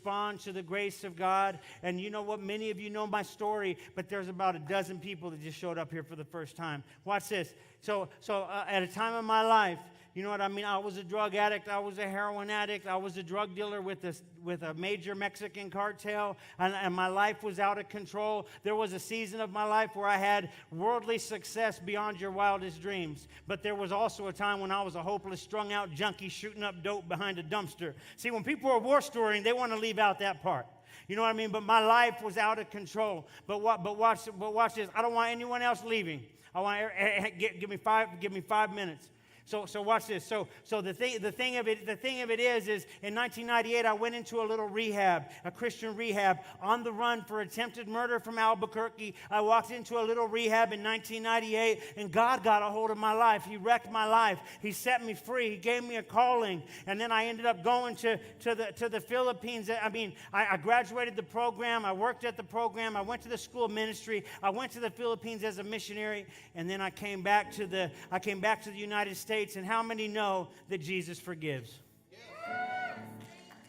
respond to the grace of God. And you know what? Many of you know my story, but there's about a dozen people that just showed up here for the first time. Watch this. So at a time in my life, you know what I mean? I was a drug addict. I was a heroin addict. I was a drug dealer with a major Mexican cartel, and my life was out of control. There was a season of my life where I had worldly success beyond your wildest dreams. But there was also a time when I was a hopeless, strung-out junkie shooting up dope behind a dumpster. See, when people are war storying, they want to leave out that part. You know what I mean? But my life was out of control. But watch this. I don't want anyone else leaving. I want give me 5 minutes. So watch this. So the thing of it is in 1998 I went into a little rehab, a Christian rehab, on the run for attempted murder from Albuquerque. I walked into a little rehab in 1998, and God got a hold of my life. He wrecked my life. He set me free. He gave me a calling, and then I ended up going to the Philippines. I mean, I graduated the program. I worked at the program. I went to the school of ministry. I went to the Philippines as a missionary, and then I came back to the United States. And how many know that Jesus forgives?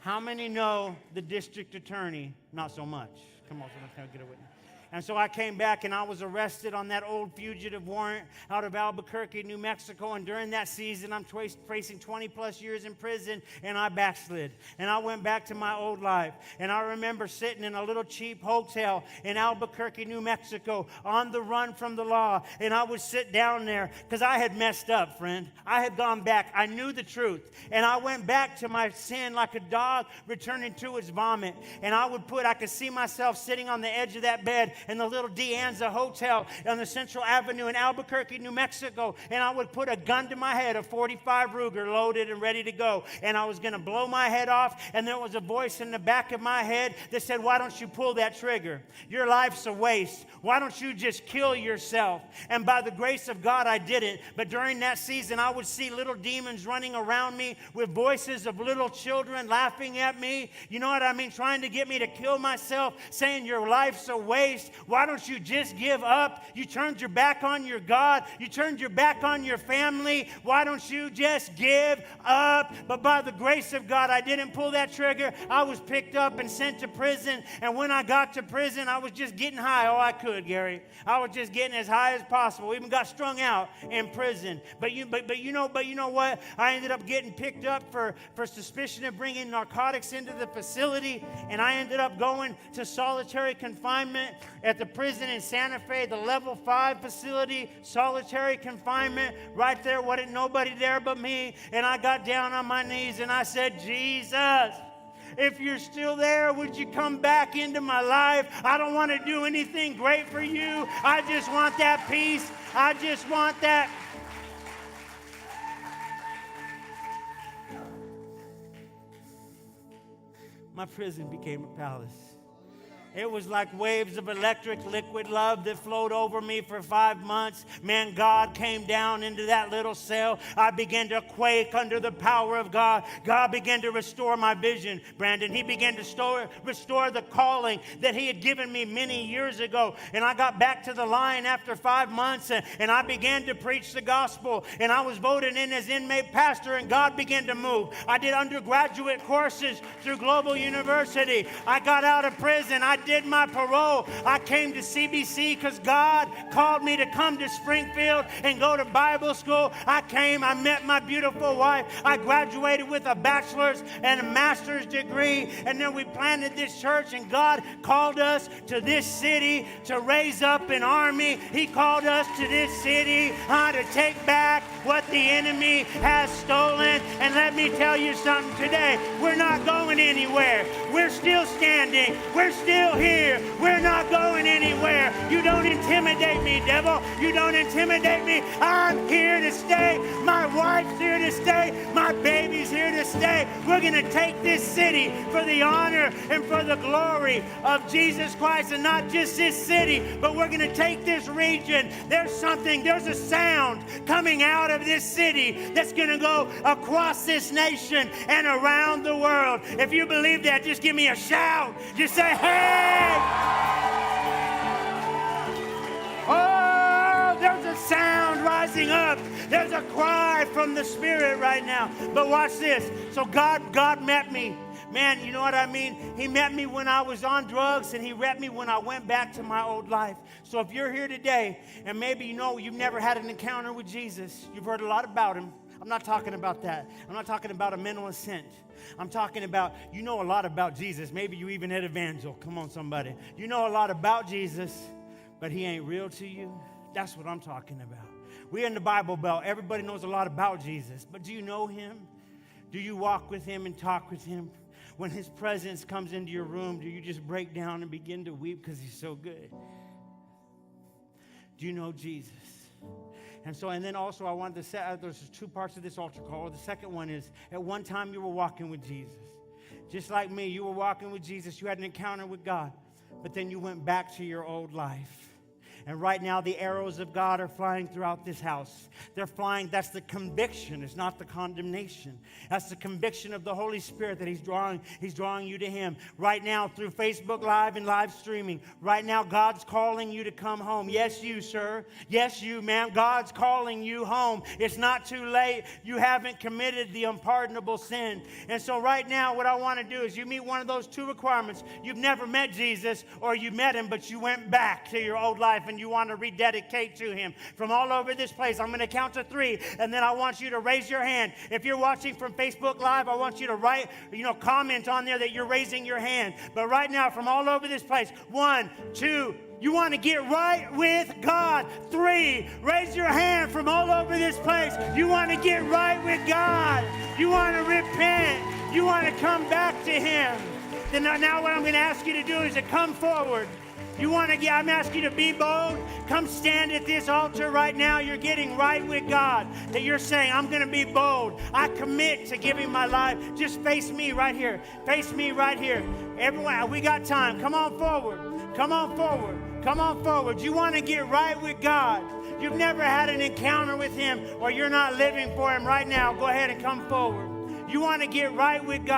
How many know the district attorney? Not so much. Come on, someone, can I get a witness? And so I came back, and I was arrested on that old fugitive warrant out of Albuquerque, New Mexico. And during that season, I'm facing 20-plus years in prison, and I backslid. And I went back to my old life. And I remember sitting in a little cheap hotel in Albuquerque, New Mexico, on the run from the law. And I would sit down there because I had messed up, friend. I had gone back. I knew the truth. And I went back to my sin like a dog returning to its vomit. And I could see myself sitting on the edge of that bed in the little De Anza Hotel on the Central Avenue in Albuquerque, New Mexico, and I would put a gun to my head, a .45 Ruger loaded and ready to go, and I was going to blow my head off, and there was a voice in the back of my head that said, why don't you pull that trigger? Your life's a waste. Why don't you just kill yourself? And by the grace of God, I didn't, but during that season, I would see little demons running around me with voices of little children laughing at me, you know what I mean, trying to get me to kill myself, saying your life's a waste. Why don't you just give up? You turned your back on your God. You turned your back on your family. Why don't you just give up? But by the grace of God, I didn't pull that trigger. I was picked up and sent to prison. And when I got to prison, I was just getting high. Oh, I could, Gary. I was just getting as high as possible. We even got strung out in prison. But you know what? I ended up getting picked up for suspicion of bringing narcotics into the facility. And I ended up going to solitary confinement at the prison in Santa Fe, the level 5 facility, solitary confinement. Right there, wasn't nobody there but me. And I got down on my knees and I said, Jesus, if you're still there, would you come back into my life? I don't want to do anything great for you. I just want that peace. I just want that. My prison became a palace. It was like waves of electric liquid love that flowed over me for 5 months. Man, God came down into that little cell. I began to quake under the power of God. God began to restore my vision, Brandon. He began to restore the calling that He had given me many years ago. And I got back to the line after 5 months, and I began to preach the gospel. And I was voted in as inmate pastor, and God began to move. I did undergraduate courses through Global University. I got out of prison. I did my parole. I came to CBC because God called me to come to Springfield and go to Bible school. I came, I met my beautiful wife. I graduated with a bachelor's and a master's degree, and then we planted this church, and God called us to this city to raise up an army. He called us to this city to take back what the enemy has stolen. And let me tell you something today. We're not going anywhere. We're still standing. We're still here. We're not going anywhere. You don't intimidate me, devil. You don't intimidate me. I'm here to stay. My wife's here to stay. My baby's here to stay. We're going to take this city for the honor and for the glory of Jesus Christ. And not just this city, but we're going to take this region. There's a sound coming out of this city that's going to go across this nation and around the world. If you believe that, just give me a shout. Just say, hey! Oh, there's a sound rising up. There's a cry from the Spirit right now. But watch this. So God met me. Man, you know what I mean? He met me when I was on drugs, and he met me when I went back to my old life. So if you're here today, and maybe you know you've never had an encounter with Jesus, you've heard a lot about him. I'm not talking about that. I'm not talking about a mental assent. I'm talking about, you know a lot about Jesus. Maybe you even had Evangel. Come on, somebody. You know a lot about Jesus, but he ain't real to you. That's what I'm talking about. We're in the Bible Belt. Everybody knows a lot about Jesus, but do you know him? Do you walk with him and talk with him? When his presence comes into your room, do you just break down and begin to weep because he's so good? Do you know Jesus? And then also I wanted to say, there's two parts of this altar call. The second one is, at one time you were walking with Jesus. Just like me, you were walking with Jesus. You had an encounter with God, but then you went back to your old life. And right now, the arrows of God are flying throughout this house. They're flying. That's the conviction. It's not the condemnation. That's the conviction of the Holy Spirit that He's drawing you to Him. Right now, through Facebook Live and live streaming, right now, God's calling you to come home. Yes, you, sir. Yes, you, ma'am. God's calling you home. It's not too late. You haven't committed the unpardonable sin. And so right now, what I want to do is you meet one of those two requirements. You've never met Jesus, or you met Him, but you went back to your old life and you want to rededicate to Him. From all over this place, I'm going to count to 3, and then I want you to raise your hand. If you're watching from Facebook Live, I want you to write, comment on there that you're raising your hand. But right now, from all over this place, 1, 2, you want to get right with God. 3, raise your hand from all over this place. You want to get right with God. You want to repent. You want to come back to Him. Then now what I'm going to ask you to do is to come forward. I'm asking you to be bold. Come stand at this altar right now. You're getting right with God. That you're saying, I'm going to be bold. I commit to giving my life. Just face me right here. Face me right here. Everyone, we got time. Come on forward. Come on forward. Come on forward. You want to get right with God. You've never had an encounter with Him, or you're not living for Him right now. Go ahead and come forward. You want to get right with God.